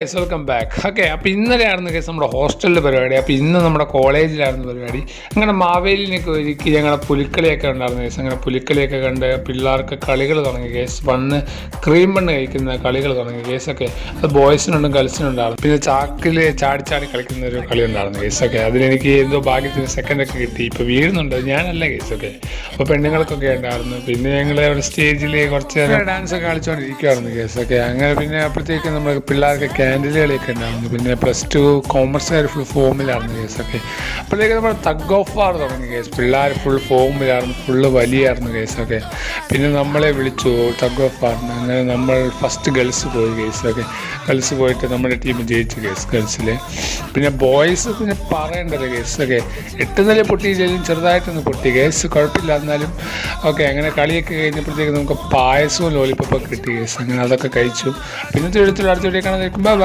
Welcome back. Okay, അപ്പോൾ ഇന്നലെയായിരുന്നു case നമ്മുടെ ഹോസ്റ്റലിലെ പരിപാടി. അപ്പോൾ ഇന്ന് നമ്മുടെ കോളേജിലായിരുന്നു പരിപാടി. അങ്ങനെ മാവേലിനൊക്കെ ഒരുക്കി ഞങ്ങളുടെ പുലിക്കളിയൊക്കെ ഉണ്ടായിരുന്നു കേസ്. അങ്ങനെ പുലിക്കളിയൊക്കെ കണ്ട് പിള്ളേർക്ക് കളികൾ തുടങ്ങി കേസ്. ക്രീം ബണ്ണ് കഴിക്കുന്ന കളികൾ തുടങ്ങി കേസൊക്കെ. അത് ബോയ്സിനുണ്ടും ഗേൾസിനുണ്ടായിരുന്നു. പിന്നെ ചാക്കിൽ ചാടി ചാടി കളിക്കുന്ന ഒരു കളി ഉണ്ടായിരുന്നു കേസൊക്കെ. അതിലെനിക്ക് എന്തോ ഭാഗ്യത്തിന് സെക്കൻഡൊക്കെ കിട്ടി. ഇപ്പോൾ വീഴുന്നുണ്ട്, ഞാനല്ല കേസൊക്കെ. അപ്പോൾ പെണ്ണുങ്ങൾക്കൊക്കെ ഉണ്ടായിരുന്നു. പിന്നെ ഞങ്ങൾ അവിടെ സ്റ്റേജിൽ കുറച്ച് നേരം ഡാൻസൊക്കെ കളിച്ചുകൊണ്ടിരിക്കുമായിരുന്നു കേസൊക്കെ. അങ്ങനെ പിന്നെ അപ്പോഴത്തേക്കും നമ്മൾ പിള്ളേർക്ക് ക്യാൻഡിൽ കളിയൊക്കെ ഉണ്ടായിരുന്നു. പിന്നെ +2 കോമേഴ്സുകാർ ഫുൾ ഫോമിലായിരുന്നു കേസൊക്കെ. അപ്പോഴത്തേക്ക് നമ്മൾ തഗ് ഓഫ് വാർ തുടങ്ങി കേസ്. പിള്ളേർ ഫുൾ ഫോമിലായിരുന്നു, ഫുള്ള് വലിയായിരുന്നു കേസൊക്കെ. പിന്നെ നമ്മളെ വിളിച്ചു തഗ് ഓഫ് വാറിന്. അങ്ങനെ നമ്മൾ ഫസ്റ്റ് ഗേൾസ് പോയി കേസൊക്കെ. ഗേൾസ് പോയിട്ട് നമ്മുടെ ടീം ജയിച്ചു കേസ് ഗേൾസിൽ. പിന്നെ ബോയ്സ് പിന്നെ പറയേണ്ടത് കേസൊക്കെ. 8 നില പൊട്ടിയില്ലെങ്കിലും ചെറുതായിട്ടൊന്ന് പൊട്ടി കേസ്, കുഴപ്പമില്ല. എന്നാലും ഓക്കെ. അങ്ങനെ കളിയൊക്കെ കഴിഞ്ഞപ്പോഴത്തേക്ക് നമുക്ക് പായസവും ലോലിപ്പൊക്കെ കിട്ടി കേസ്. അങ്ങനെ അതൊക്കെ കഴിച്ചു. പിന്നത്തെ അടുത്ത വീഡിയോ കാണാൻ നിൽക്കുമ്പോൾ